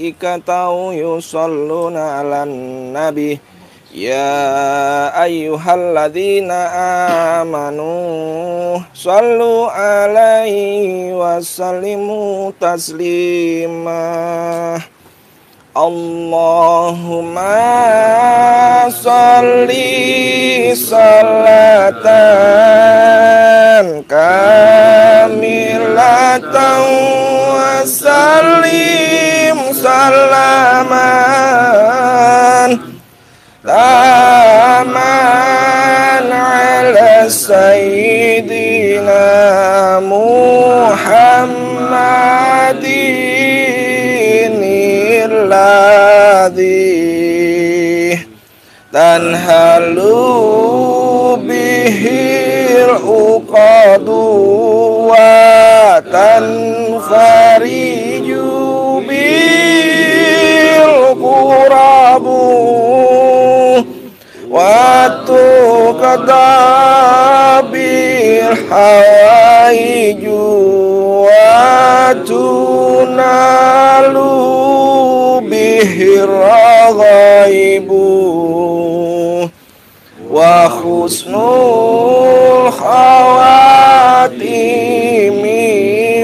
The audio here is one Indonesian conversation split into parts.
malaikatahu yusholluna 'alan nabi ya ayyuhalladzina amanu shallu 'alaihi wa sallimu taslima. Allahumma sholli sholatan kamilatan wa sallim salaman taman ala sayyidina Muhammadin alladhi tanhalu bihil uqadu wa tanfariju bil qurabu wa tuqadabil hawaiju wa tunalu bihir raghaibu wa husnul khawatimi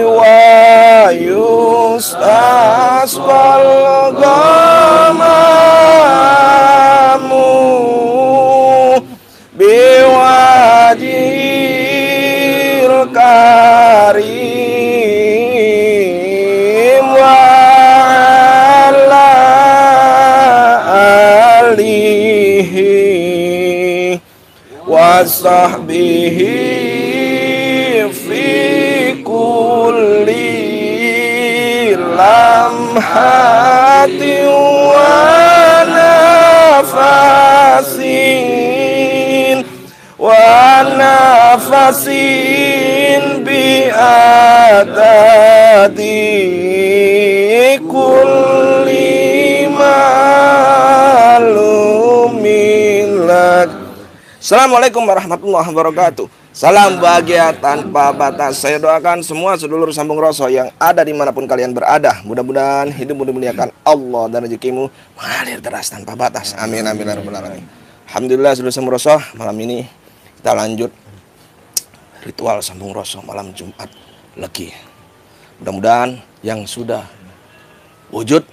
wa yustasqal ghamamu biwajhil karim wa ala alihi wa sahbihi fi kulli lamhati wa nafasin bi adadi kulli malumin lak. Assalamualaikum warahmatullahi wabarakatuh. Salam bahagia tanpa batas. Saya doakan semua sedulur sambung Roso yang ada dimanapun kalian berada, mudah-mudahan hidupmu dimuliakan Allah dan rezekimu mengalir deras tanpa batas. Amin amin ya rabbal alamin. Alhamdulillah sedulur sambung Roso, malam ini kita lanjut ritual sambung Roso malam Jumat Legi. Mudah-mudahan yang sudah wujud,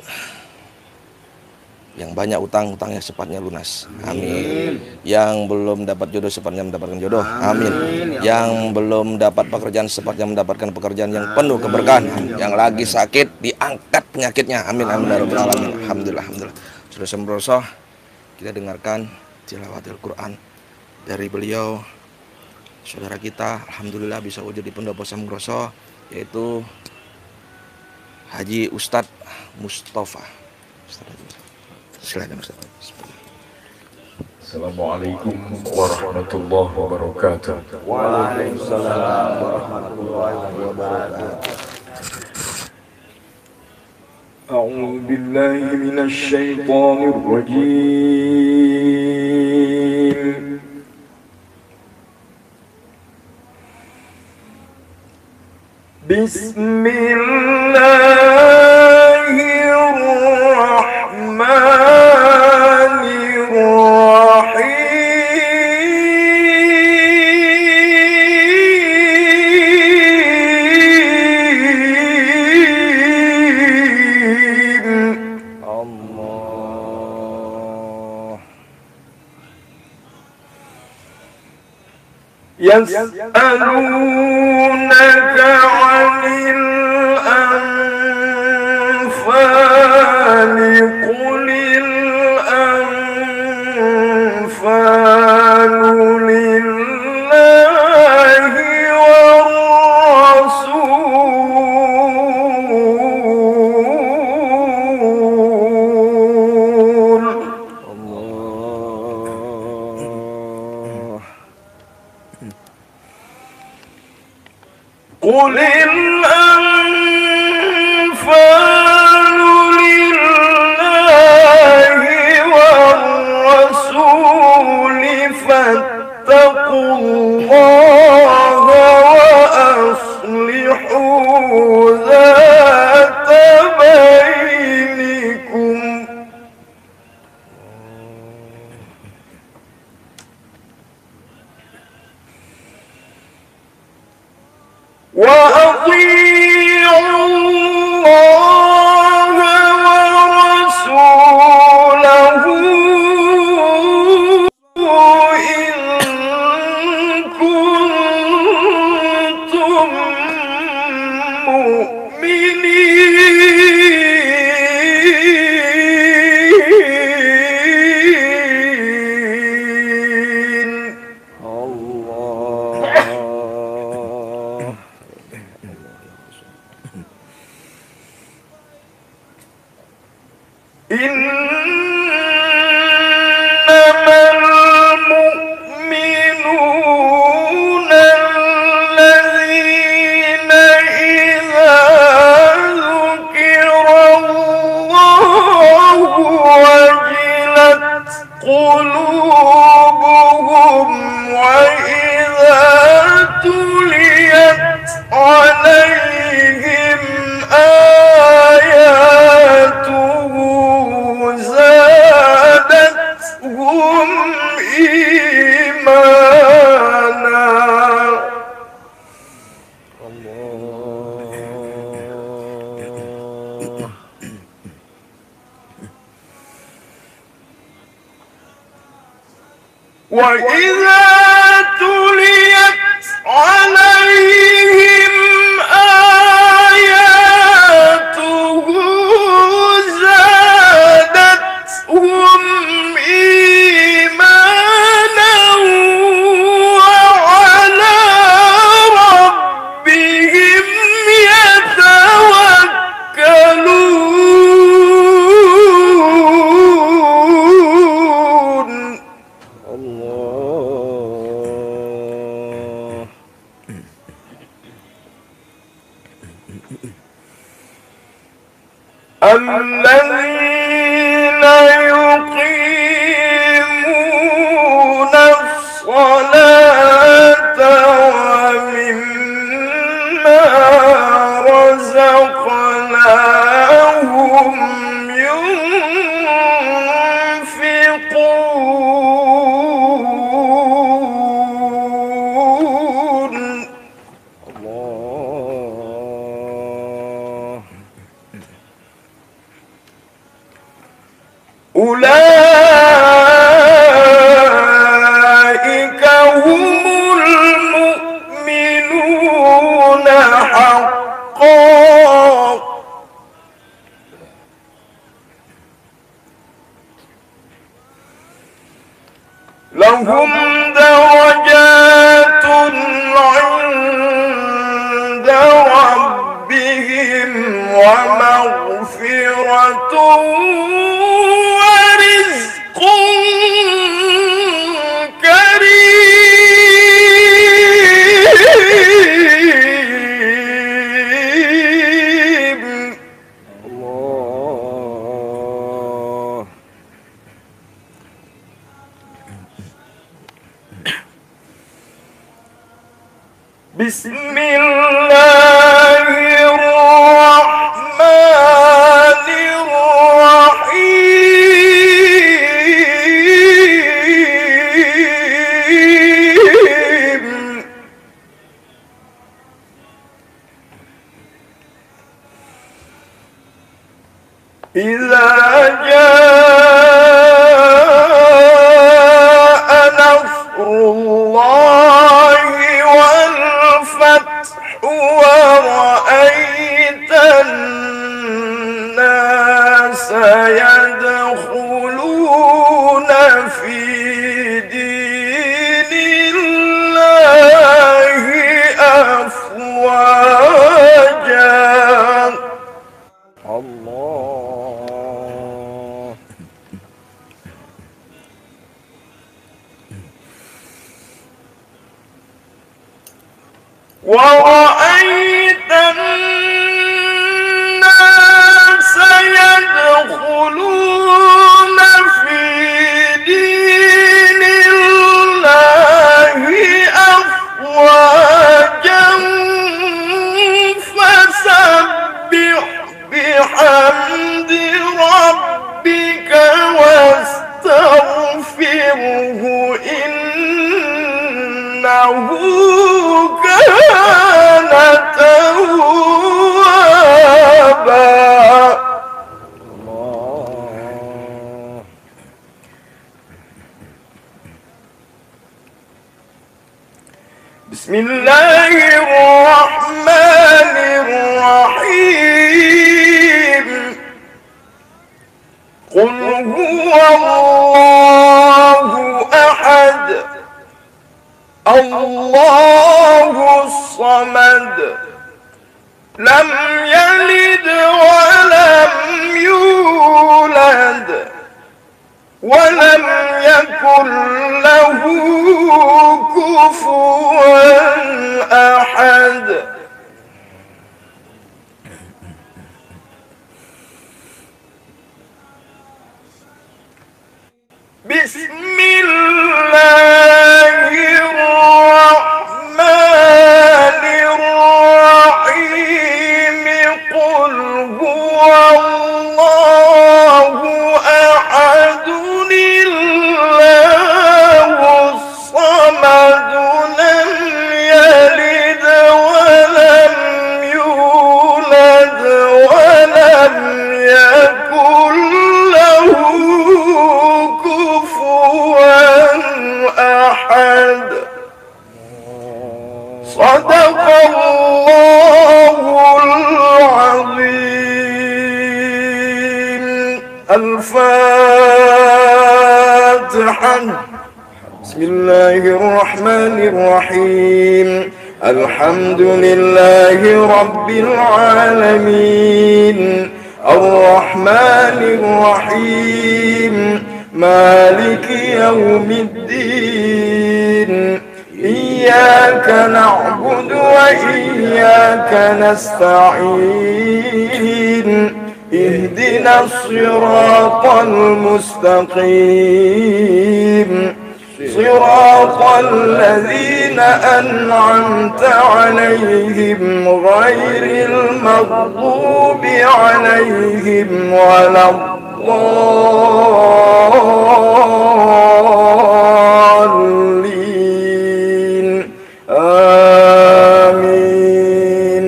yang banyak utang-utangnya sepatnya lunas. Amin. Yang belum dapat jodoh sepatnya mendapatkan jodoh. Amin. Yang belum dapat pekerjaan sepatnya mendapatkan pekerjaan yang penuh keberkahan. Yang lagi sakit diangkat penyakitnya. Amin amin ya rabbal alamin. Alhamdulillah alhamdulillah. Sudah sembrosoh, kita dengarkan tilawatil Quran dari beliau saudara kita, alhamdulillah bisa wujud di pendopo Sambroso, yaitu Haji Ustadz Mustafa. Silakan Ustaz. Assalamualaikum warahmatullahi wabarakatuh. Waalaikumsalam warahmatullahi wabarakatuh. A'udzu billahi minasy syaithanir rajim. Yas'alunaka 'anil anfali qulil anfalu lillahi war rasul. Qulil anfalu lillahi war rasul fattaqullaha wa aslihu dzata bainikum. وأطيعوا الله ورسوله إن كنتم مؤمنين. الله. إنما المؤمنون الذين إذا ذكر الله وجلت قلوبهم وإذا تليت عليهم آياته زادتهم إيمانا. الله. وإذا تليت عليهم آياته زادتهم إيمانا وعلى ربهم يتوكلون. الله. الذين يقيمون الصلاة ومما رزقناهم ينفقون. الله. أولئك هم المؤمنون حقا. لهم درجات عند ربهم ومغفرة ورزق كريم. الله. بسم الله الرحمن الرحيم. إذا جاء نصر الله والفتح ورأيت الناس يدخلون في دين الله أفواجا. الله. ورأيت الناس يدخلون في دين الله أفواجا فسبح بحمد ربك واستغفره إنه كان توابا. بسم الله الرحمن الرحيم. قل هو الله أحد الله الصمد لم يلد ولم يولد ولم يكن له كفوا أحد. بسم الله الرحمن الرحيم. قل هو الله أحد الله الصمد لم يلد ولم يولد ولم يكن له كفوا أحد. صدق الله العظيم. الفاتحة. بسم الله الرحمن الرحيم. الحمد لله رب العالمين الرحمن الرحيم مالك يوم الدين. إياك نعبد وإياك نستعين. اهدنا الصراط المستقيم صراط الذين أنعمت عليهم غير المغضوب عليهم ولا الضالين. آمين.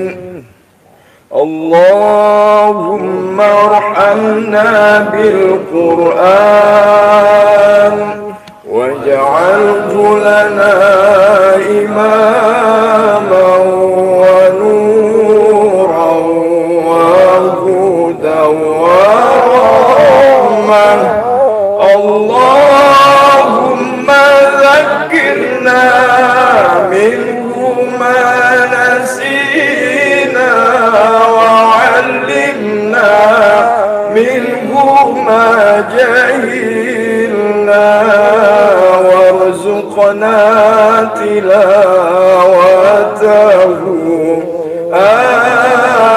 اللهم ارحمنا بالقرآن واجعله لنا إماما ونورا وهدى ورحمة. اللهم ذكرنا منه ما نسينا وعلمنا منه ما جهلنا وارزقنا تلاوته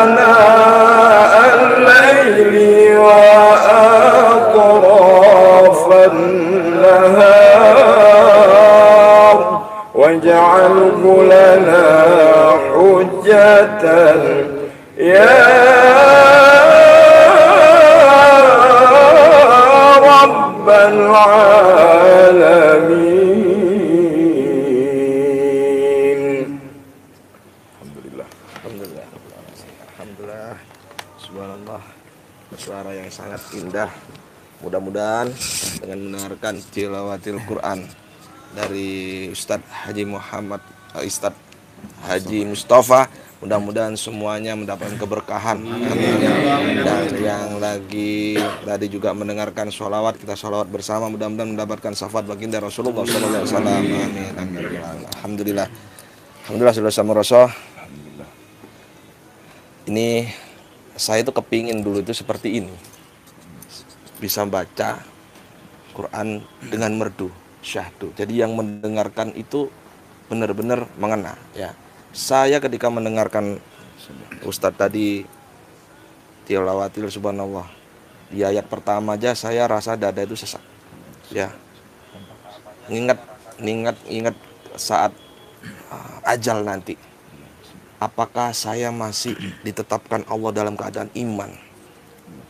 آناء الليل وأطراف النهار واجعله لنا حجة يا رب العالمين. Alhamdulillah. Subhanallah. Suara yang sangat indah. Mudah-mudahan dengan mendengarkan tilawatil Quran dari Ustadz Haji Ustadz Haji Mustafa, mudah-mudahan semuanya mendapatkan keberkahan. Amin. Dan yang lagi tadi juga mendengarkan sholawat, kita sholawat bersama, mudah-mudahan mendapatkan syafaat baginda Rasulullah SAW. Amin. Alhamdulillah. Alhamdulillah sudah sama Rasul. Ini saya itu kepingin dulu itu seperti ini, bisa baca Quran dengan merdu, syahdu. Jadi yang mendengarkan itu benar-benar mengena ya. Saya ketika mendengarkan Ustadz tadi tilawatil subhanallah, di ayat pertama aja saya rasa dada itu sesak ya. Ingat saat ajal nanti, apakah saya masih ditetapkan Allah dalam keadaan iman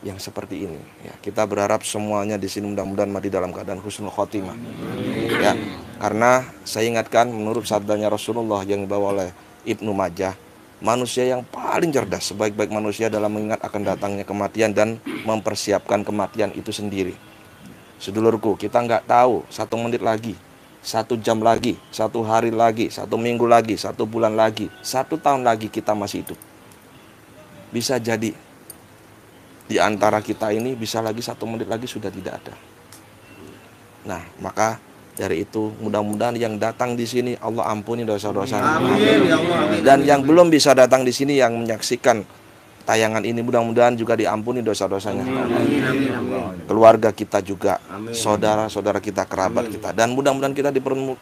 yang seperti ini ya. Kita berharap semuanya di sini mudah-mudahan mati dalam keadaan husnul khotimah ya. Karena saya ingatkan menurut sabdanya Rasulullah yang dibawa oleh Ibnu Majah, manusia yang paling cerdas, sebaik-baik manusia dalam mengingat akan datangnya kematian dan mempersiapkan kematian itu sendiri. Sedulurku, kita nggak tahu 1 menit lagi, 1 jam lagi, 1 hari lagi, 1 minggu lagi, 1 bulan lagi, 1 tahun lagi kita masih hidup. Bisa jadi di antara kita ini bisa lagi 1 menit lagi sudah tidak ada. Nah, maka dari itu mudah-mudahan yang datang di sini Allah ampuni dosa-dosanya. Dan yang belum bisa datang di sini yang menyaksikan tayangan ini mudah-mudahan juga diampuni dosa-dosanya. Keluarga kita juga, saudara-saudara kita, kerabat kita, dan mudah-mudahan kita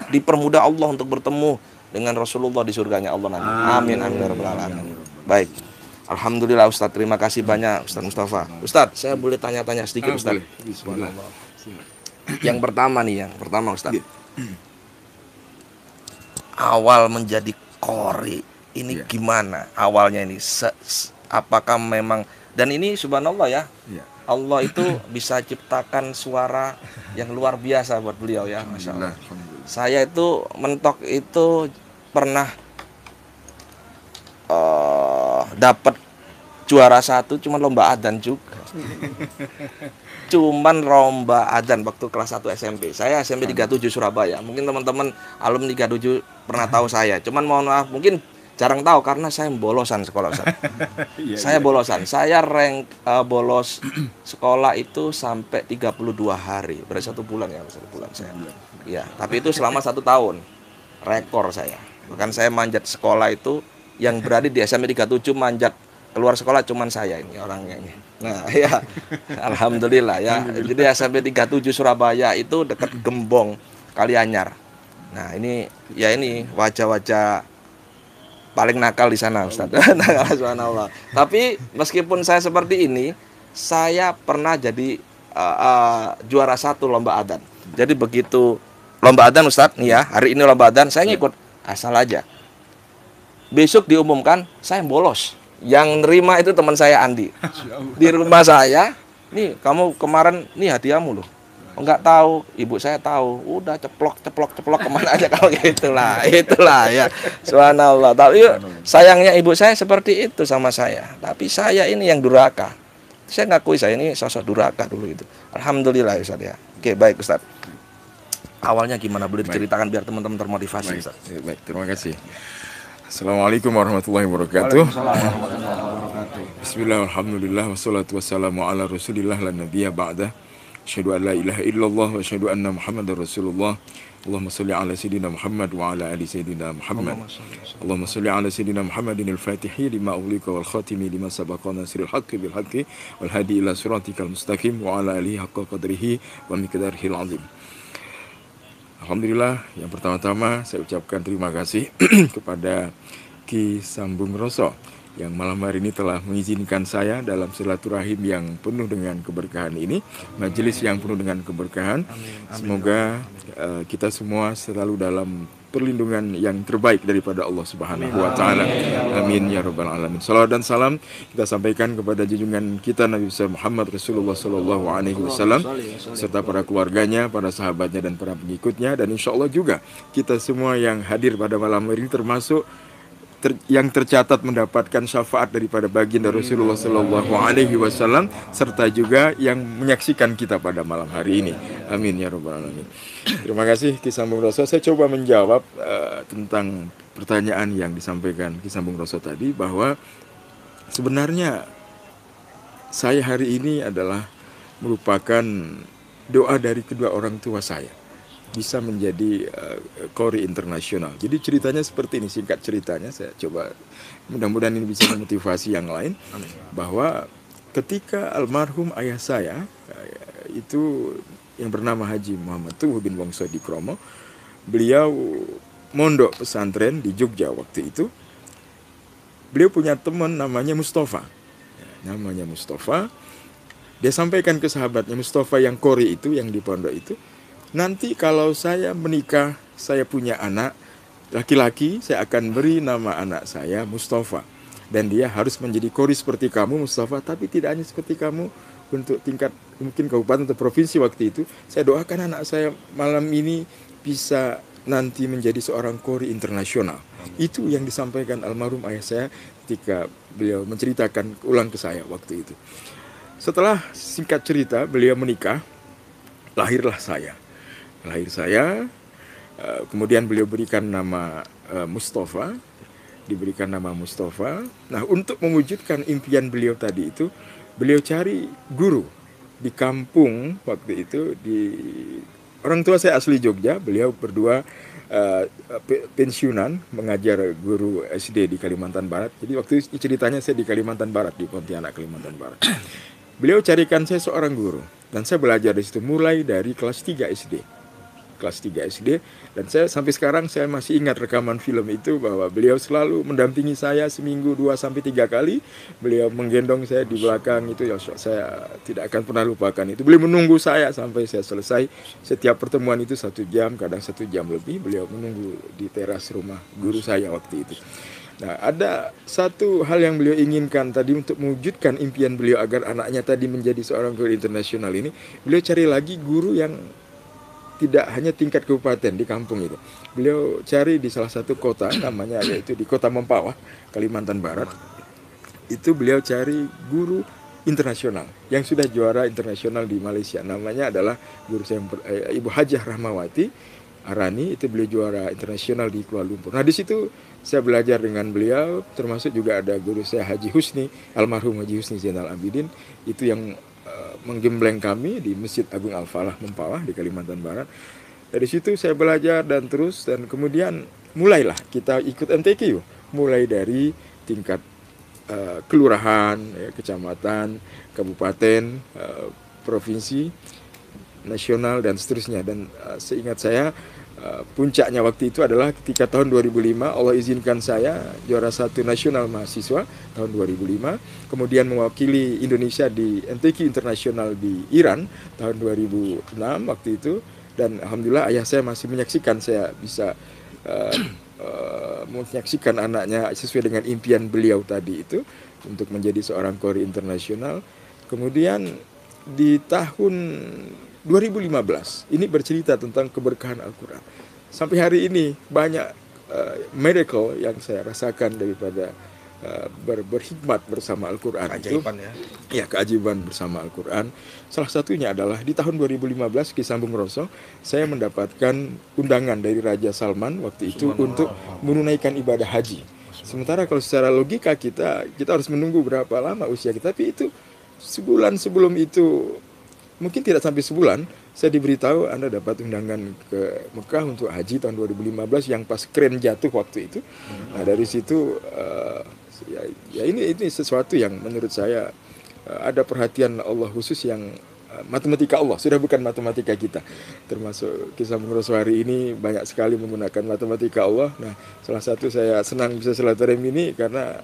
dipermudah Allah untuk bertemu dengan Rasulullah di surganya Allah nanti. Amin amin ya rabbal alamin. Baik. Alhamdulillah Ustadz, terima kasih banyak Ustadz Mustafa. Ustadz, saya boleh tanya-tanya sedikit Ustadz? Yang pertama Ustadz. Awal menjadi qori ini gimana awalnya ini? Apakah memang, dan ini subhanallah ya, Allah itu bisa ciptakan suara yang luar biasa buat beliau ya, Masya Allah. Saya itu mentok itu pernah dapat juara 1 cuman lomba adzan juga. Cuman lomba adzan waktu kelas 1 SMP. Saya SMP 37 Surabaya. Mungkin teman-teman alumni 37 pernah tahu saya. Cuman mohon maaf mungkin jarang tahu karena saya bolosan sekolah Ustaz. Saya bolosan. Saya rank bolos sekolah itu sampai 32 hari. Berarti 1 bulan ya, 1 bulan saya. Ya, tapi itu selama 1 tahun. Rekor saya. Bahkan saya manjat sekolah itu yang berada di SMP 37 manjat keluar sekolah cuman saya ini orangnya ini. Nah, ya. Alhamdulillah ya. Jadi SMP 37 Surabaya itu dekat Gembong, Kalianyar. Nah, ini ya ini wajah-wajah paling nakal di sana Ustaz. Nakal subhanallah. Tapi meskipun saya seperti ini, saya pernah jadi juara 1 lomba adzan. Jadi begitu lomba adzan Ustaz, nih ya, hari ini lomba adzan saya ngikut asal aja. Besok diumumkan saya bolos. Yang nerima itu teman saya Andi. Di rumah saya, nih kamu kemarin nih hadiahmu loh. Enggak tahu, ibu saya tahu. Udah ceplok kemana aja kalau itulah ya. Subhanallah. Tapi sayangnya ibu saya seperti itu sama saya. Tapi saya ini yang durhaka. Saya ngakui saya ini sosok durhaka dulu itu. Alhamdulillah Ustaz ya. Oke, baik Ustaz. Awalnya gimana boleh diceritakan biar teman-teman termotivasi Ustaz. Baik, terima kasih. Assalamualaikum warahmatullahi wabarakatuh. Bismillah, alhamdulillah, wassalatu wassalamu ala rasulillah la nabiyya ba'dah. Asyhadu an la ilaha illallah wa asyhadu anna muhammadar rasulullah. Allahumma salli ala sayyidina Muhammad wa ala ali sayyidina Muhammad. Allahumma salli ala sayyidina Muhammadin al-fatihi lima ughliqa wal khatimi lima sabaqa nasiril haqqi bil haqqi wal hadi ila siratikal mustaqim wa ala alihi haqqa qadrihi wa miqdarihil azim. Alhamdulillah, yang pertama-tama saya ucapkan terima kasih kepada Ki Sambung Roso yang malam hari ini telah mengizinkan saya dalam silaturahim yang penuh dengan keberkahan ini, majelis yang penuh dengan keberkahan. Semoga kita semua selalu dalam perlindungan yang terbaik daripada Allah Subhanahu wa taala. Amin ya rabbal alamin. Salawat dan salam kita sampaikan kepada junjungan kita Nabi besar Muhammad Rasulullah sallallahu alaihi wasallam serta para keluarganya, para sahabatnya dan para pengikutnya, dan insyaallah juga kita semua yang hadir pada malam hari ini termasuk yang tercatat mendapatkan syafaat daripada baginda Rasulullah sallallahu alaihi wasallam serta juga yang menyaksikan kita pada malam hari ini. Amin ya rabbal alamin. Terima kasih Ki Sambung Roso. Saya coba menjawab tentang pertanyaan yang disampaikan Ki Sambung Roso tadi, bahwa sebenarnya saya hari ini adalah merupakan doa dari kedua orang tua saya bisa menjadi qori internasional. Jadi ceritanya seperti ini, singkat ceritanya saya coba, mudah-mudahan ini bisa memotivasi yang lain. Amin. Bahwa ketika almarhum ayah saya itu yang bernama Haji Muhammad Tuhu bin Wongso Dikromo, beliau mondok pesantren di Jogja waktu itu. Beliau punya teman namanya Mustafa. Namanya Mustafa. Dia sampaikan ke sahabatnya Mustafa yang qori itu, yang di pondok itu, nanti kalau saya menikah, saya punya anak laki-laki, saya akan beri nama anak saya Mustafa. Dan dia harus menjadi qori seperti kamu Mustafa, tapi tidak hanya seperti kamu untuk tingkat mungkin kabupaten atau provinsi waktu itu. Saya doakan anak saya malam ini bisa nanti menjadi seorang qori internasional. Itu yang disampaikan almarhum ayah saya ketika beliau menceritakan ulang ke saya waktu itu. Setelah singkat cerita beliau menikah, lahirlah saya. Lahir saya, kemudian beliau berikan nama Mustafa, diberikan nama Mustafa. Nah, untuk mewujudkan impian beliau tadi itu, beliau cari guru di kampung waktu itu. Orang tua saya asli Jogja, beliau berdua pensiunan mengajar guru SD di Kalimantan Barat. Jadi waktu itu ceritanya saya di Kalimantan Barat, di Pontianak, Kalimantan Barat. Beliau carikan saya seorang guru dan saya belajar di situ mulai dari kelas 3 SD. Kelas 3 SD, dan saya sampai sekarang saya masih ingat rekaman film itu bahwa beliau selalu mendampingi saya seminggu 2-3 kali. Beliau menggendong saya di belakang itu, ya saya tidak akan pernah lupakan itu. Beliau menunggu saya sampai saya selesai. Setiap pertemuan itu 1 jam, kadang 1 jam lebih. Beliau menunggu di teras rumah guru saya waktu itu. Nah, ada satu hal yang beliau inginkan tadi untuk mewujudkan impian beliau agar anaknya tadi menjadi seorang guru internasional ini. Beliau cari lagi guru yang tidak hanya tingkat kabupaten di kampung itu. Beliau cari di salah satu kota namanya yaitu di Kota Mempawah, Kalimantan Barat. Itu beliau cari guru internasional yang sudah juara internasional di Malaysia. Namanya adalah guru saya Ibu Hajah Rahmawati Arani, itu beliau juara internasional di Kuala Lumpur. Nah, di situ saya belajar dengan beliau, termasuk juga ada guru saya Haji Husni, almarhum Haji Husni Zainal Abidin, itu yang menggembleng kami di Masjid Agung Al-Falah Mempawah di Kalimantan Barat. Dari situ saya belajar dan kemudian mulailah kita ikut MTQ, mulai dari tingkat kelurahan, kecamatan, kabupaten, provinsi, nasional dan seterusnya. Dan seingat saya puncaknya waktu itu adalah ketika tahun 2005 Allah izinkan saya juara 1 nasional mahasiswa tahun 2005, kemudian mewakili Indonesia di MTQ internasional di Iran tahun 2006 waktu itu, dan alhamdulillah ayah saya masih menyaksikan saya bisa menyaksikan anaknya sesuai dengan impian beliau tadi itu untuk menjadi seorang qori internasional. Kemudian di tahun 2015 ini bercerita tentang keberkahan Al-Quran. Sampai hari ini banyak miracle yang saya rasakan daripada berhikmat bersama Al-Quran. Keajaiban ya, keajaiban bersama Al-Quran. Salah satunya adalah di tahun 2015 Ki Sambung Roso, saya mendapatkan undangan dari Raja Salman waktu itu untuk menunaikan ibadah haji. Sementara kalau secara logika kita harus menunggu berapa lama usia kita, tapi itu sebulan sebelum itu, mungkin tidak sampai sebulan, saya diberitahu Anda dapat undangan ke Mekah untuk haji tahun 2015 yang pas kren jatuh waktu itu. Nah, dari situ ini sesuatu yang menurut saya ada perhatian Allah khusus yang matematika Allah, sudah bukan matematika kita. Termasuk kisah Rasul hari ini banyak sekali menggunakan matematika Allah. Nah, salah satu saya senang bisa silaturahim ini karena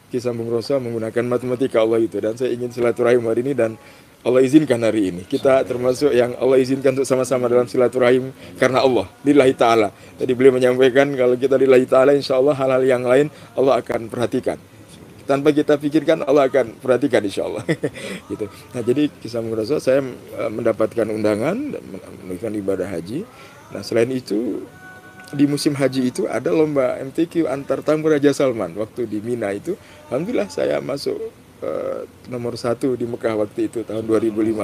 kisah Rasul menggunakan matematika Allah itu, dan saya ingin silaturahim hari ini dan Allah izinkan hari ini. Kita termasuk yang Allah izinkan untuk sama-sama dalam silaturahim karena Allah, lillahi ta'ala. Tadi beliau menyampaikan kalau kita lillahi ta'ala, insya Allah hal-hal yang lain Allah akan perhatikan. Tanpa kita pikirkan Allah akan perhatikan insya Allah. Gitu. Nah, jadi kisah Rasul saya mendapatkan undangan dan melakukan ibadah haji. Nah, selain itu di musim haji itu ada lomba MTQ antar tamu Raja Salman. Waktu di Mina itu, alhamdulillah saya masuk nomor 1 di Mekah waktu itu tahun 2015.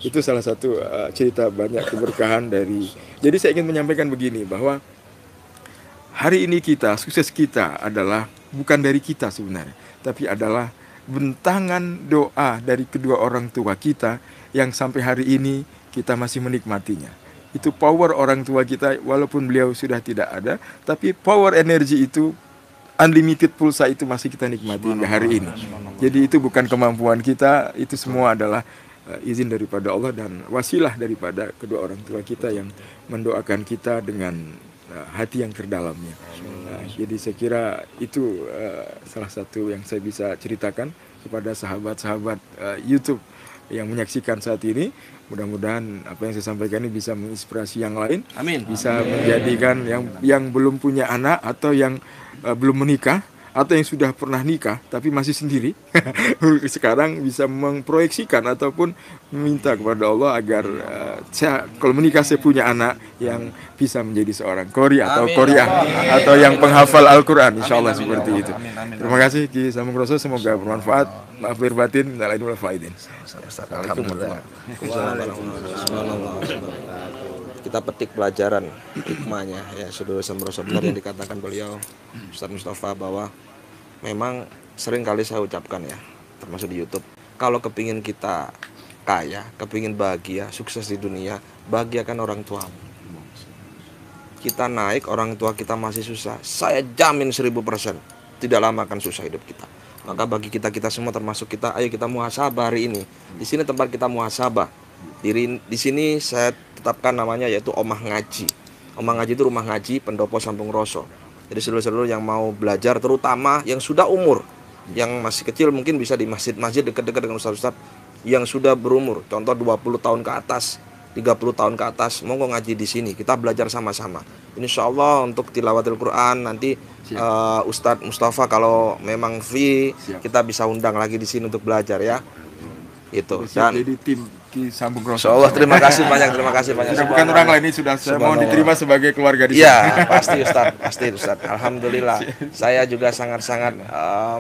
Itu salah satu cerita banyak keberkahan dari. Jadi saya ingin menyampaikan begini, bahwa hari ini sukses kita adalah bukan dari kita sebenarnya, tapi adalah bentangan doa dari kedua orang tua kita yang sampai hari ini kita masih menikmatinya. Itu power orang tua kita, walaupun beliau sudah tidak ada, tapi power energi itu, unlimited pulsa itu masih kita nikmati hingga hari ini. Jadi itu bukan kemampuan kita, itu semua adalah izin daripada Allah dan wasilah daripada kedua orang tua kita yang mendoakan kita dengan hati yang terdalamnya. Jadi saya kira itu salah satu yang saya bisa ceritakan kepada sahabat-sahabat YouTube yang menyaksikan saat ini. Mudah-mudahan apa yang saya sampaikan ini bisa menginspirasi yang lain. Amin. Bisa menjadikan yang belum punya anak atau yang belum menikah atau yang sudah pernah nikah tapi masih sendiri sekarang bisa memproyeksikan ataupun meminta kepada Allah agar saya kalau menikah saya punya anak yang bisa menjadi seorang qori atau qoriah atau yang penghafal Al-Quran, insya Allah seperti itu. Terima kasih Ki Sambung Roso, semoga bermanfaat. Maaf lahir batin, minal faidin. Alhamdulillah. Kita petik pelajaran hikmahnya ya, saudara Sambroso, benar yang dikatakan beliau Ustaz Mustafa bahwa memang sering kali saya ucapkan ya, termasuk di YouTube, kalau kepingin kita kaya, kepingin bahagia, sukses di dunia, bahagiakan orang tuamu. Kita naik, orang tua kita masih susah, saya jamin 1000% tidak lama akan susah hidup kita. Maka bagi kita semua termasuk kita, ayo kita muhasabah hari ini. Di sini tempat kita muhasabah. Di sini saya tetapkan namanya yaitu Omah Ngaji. Omah Ngaji itu rumah ngaji pendopo Sambung Roso. Jadi seluruh yang mau belajar, terutama yang sudah umur, yang masih kecil mungkin bisa di masjid-masjid dekat-dekat dengan ustaz-ustaz yang sudah berumur, contoh 20 tahun ke atas, 30 tahun ke atas, monggo ngaji di sini. Kita belajar sama-sama. Insya Allah untuk tilawatil Quran nanti Ustadz Mustafa kalau memang free, kita bisa undang lagi di sini untuk belajar ya. Itu. Dan jadi tim Ki Sambung Roso. Insya Allah terima kasih banyak. Sudah bukan orang lain, ini sudah saya mohon diterima sebagai keluarga di sini. Iya, pasti Ustadz. Alhamdulillah. Saya juga sangat-sangat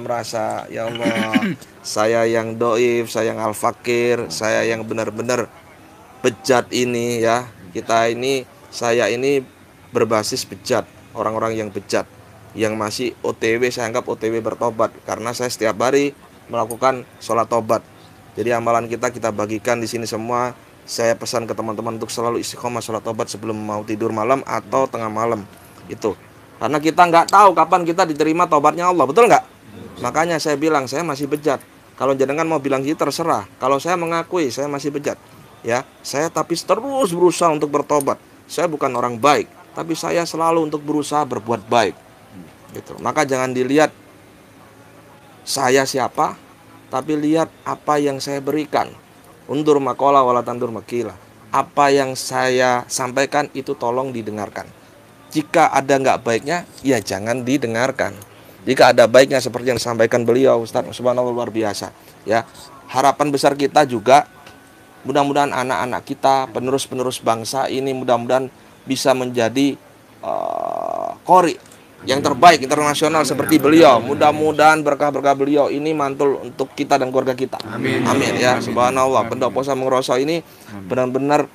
merasa ya Allah, saya yang doif, saya yang al-fakir, saya yang benar-benar bejat ini ya. Saya ini berbasis bejat, orang-orang yang bejat, yang masih OTW, saya anggap OTW bertobat karena saya setiap hari melakukan sholat tobat. Jadi amalan kita bagikan di sini semua. Saya pesan ke teman-teman untuk selalu istiqomah sholat tobat sebelum mau tidur malam atau tengah malam. Itu karena kita nggak tahu kapan kita diterima tobatnya Allah, betul nggak? Makanya saya bilang saya masih bejat. Kalau jenengan mau bilang gitu terserah. Kalau saya mengakui saya masih bejat, ya saya tapi terus berusaha untuk bertobat. Saya bukan orang baik, tapi saya selalu untuk berusaha berbuat baik. Gitu. Maka jangan dilihat saya siapa, tapi lihat apa yang saya berikan. Undur makola wala tandur makila. Apa yang saya sampaikan itu tolong didengarkan. Jika ada nggak baiknya, ya jangan didengarkan. Jika ada baiknya seperti yang disampaikan beliau, Ustaz, subhanallah luar biasa. Ya, harapan besar kita juga mudah-mudahan anak-anak kita, penerus-penerus bangsa ini mudah-mudahan bisa menjadi qori yang terbaik internasional seperti beliau. Mudah-mudahan berkah-berkah beliau ini mantul untuk kita dan keluarga kita. Amin ya, subhanallah. Pendopo Sambung Roso ini benar-benar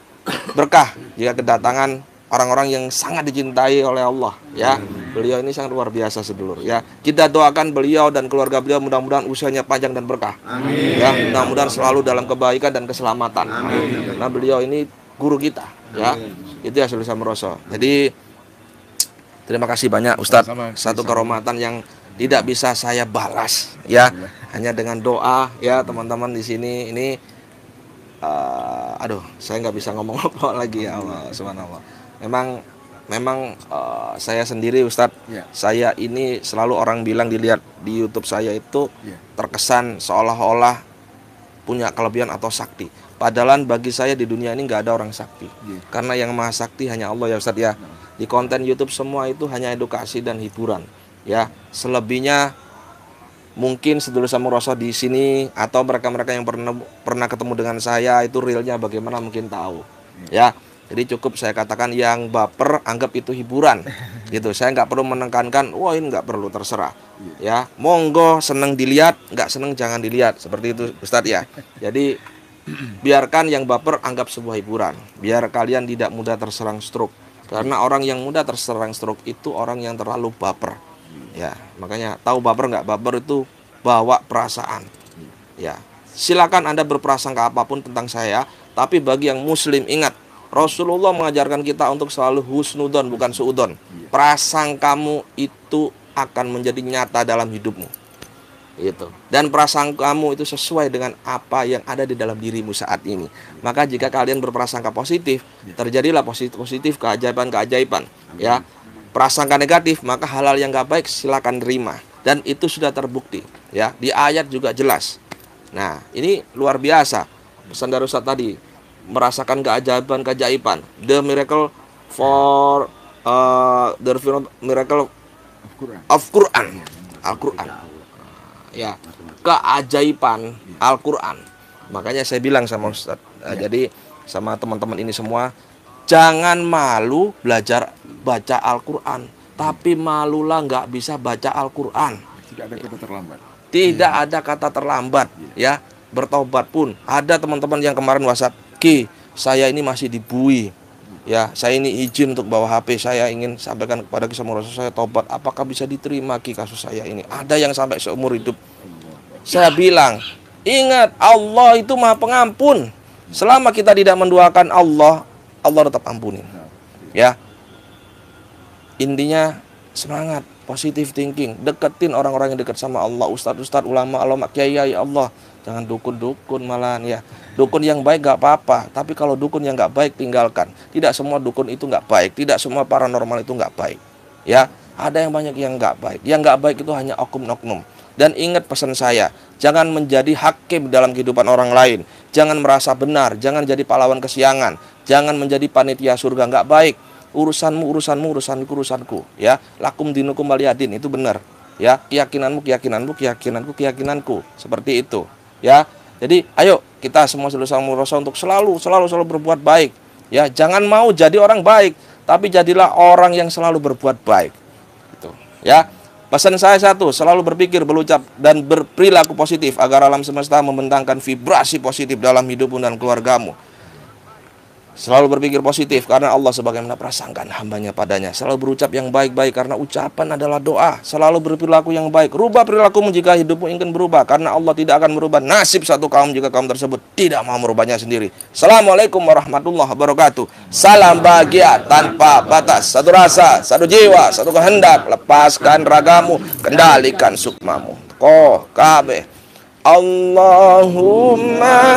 berkah jika kedatangan orang-orang yang sangat dicintai oleh Allah ya. Beliau ini sangat luar biasa sedulur ya. Kita doakan beliau dan keluarga beliau mudah-mudahan usianya panjang dan berkah. Ya, mudah-mudahan selalu dalam kebaikan dan keselamatan. Karena beliau ini guru kita ya. Itu ya Sulaiman Sambung Roso. Jadi terima kasih banyak Ustadz. Satu kehormatan yang tidak bisa saya balas ya. Hanya dengan doa ya teman-teman di sini ini. Saya nggak bisa ngomong apa lagi ya Allah subhanallah. Memang saya sendiri Ustadz, saya ini selalu orang bilang dilihat di YouTube saya itu terkesan seolah-olah punya kelebihan atau sakti. Padahal bagi saya di dunia ini nggak ada orang sakti. Karena yang maha sakti hanya Allah ya Ustadz ya. Di konten YouTube semua itu hanya edukasi dan hiburan ya. Selebihnya mungkin sedulur Sambung Roso di sini atau mereka-mereka yang pernah ketemu dengan saya itu realnya bagaimana mungkin tahu ya. Jadi cukup saya katakan yang baper anggap itu hiburan gitu. Saya nggak perlu menekankan wah ini nggak perlu, terserah ya. Monggo seneng dilihat, nggak seneng jangan dilihat, seperti itu Ustadz ya. Jadi biarkan yang baper anggap sebuah hiburan, biar kalian tidak mudah terserang stroke. Karena orang yang mudah terserang stroke itu orang yang terlalu baper. Ya, makanya tahu baper nggak? Baper itu bawa perasaan. Ya, silakan Anda berprasangka apapun tentang saya, tapi bagi yang muslim ingat, Rasulullah mengajarkan kita untuk selalu husnudon bukan suudon. Prasangkamu itu akan menjadi nyata dalam hidupmu. Gitu. Dan prasangkamu itu sesuai dengan apa yang ada di dalam dirimu saat ini. Maka jika kalian berprasangka positif, terjadilah positif keajaiban-keajaiban. Ya, prasangka negatif, maka hal-hal yang gak baik silakan terima. Dan itu sudah terbukti. Ya, di ayat juga jelas. Nah, ini luar biasa. Pesan dari Ustaz tadi, merasakan keajaiban-keajaiban. The miracle for the miracle of Quran. Al-Quran. Ya, keajaiban Al-Quran. Makanya saya bilang sama Ustadz, jadi sama teman-teman ini semua, jangan malu belajar baca Al-Quran, tapi malulah nggak bisa baca Al-Quran. Tidak ada kata terlambat. Tidak ada kata terlambat, ya. Bertobat pun. Ada teman-teman yang kemarin WhatsApp, Ki, saya ini masih dibui. Ya, saya ini izin untuk bawa HP, saya ingin sampaikan kepada Ki Sambung Roso, saya tobat. Apakah bisa diterima Ki kasus saya ini? Ada yang sampai seumur hidup. Saya bilang, ingat Allah itu Maha Pengampun. Selama kita tidak mendoakan Allah, Allah tetap ampunin. Ya. Intinya semangat, positive thinking, deketin orang-orang yang dekat sama Allah, ustadz-ustadz, ulama, kiai Allah. Jangan dukun-dukun malahan ya. Dukun yang baik gak apa-apa, tapi kalau dukun yang gak baik tinggalkan. Tidak semua dukun itu gak baik, tidak semua paranormal itu gak baik. Ya, ada yang banyak yang gak baik. Yang gak baik itu hanya oknum-oknum. Dan ingat pesan saya, jangan menjadi hakim dalam kehidupan orang lain. Jangan merasa benar, jangan jadi pahlawan kesiangan, jangan menjadi panitia surga, gak baik. Urusanmu, urusanku, ya. Lakum dinukum waliyadin, itu benar. Ya, keyakinanmu, keyakinanku. Seperti itu. Ya, jadi ayo kita semua Sambung Roso untuk selalu berbuat baik. Ya, jangan mau jadi orang baik, tapi jadilah orang yang selalu berbuat baik. Gitu. Ya, pesan saya satu, selalu berpikir, berucap dan berperilaku positif agar alam semesta membentangkan vibrasi positif dalam hidupmu dan keluargamu. Selalu berpikir positif karena Allah sebagaimana prasangkaan hambanya padanya. Selalu berucap yang baik-baik karena ucapan adalah doa. Selalu berperilaku yang baik. Rubah perilakumu jika hidupmu ingin berubah, karena Allah tidak akan merubah nasib satu kaum jika kaum tersebut tidak mau merubahnya sendiri. Assalamualaikum warahmatullahi wabarakatuh. Salam bahagia tanpa batas. Satu rasa, satu jiwa, satu kehendak. Lepaskan ragamu, kendalikan sukmamu. Kabeh. Allahumma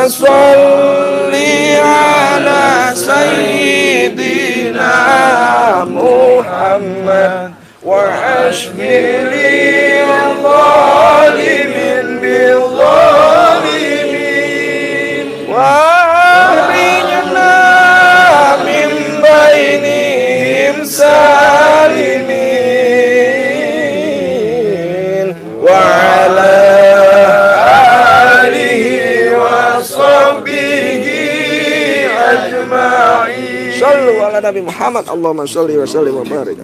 sholli ala sayyidina Muhammad wa ashmili zalimin bil zalimin wa akhrijna min bainihim salimin wa ala Sallu ala Nabi Muhammad. Allahumma sholli wa sallim wa barik.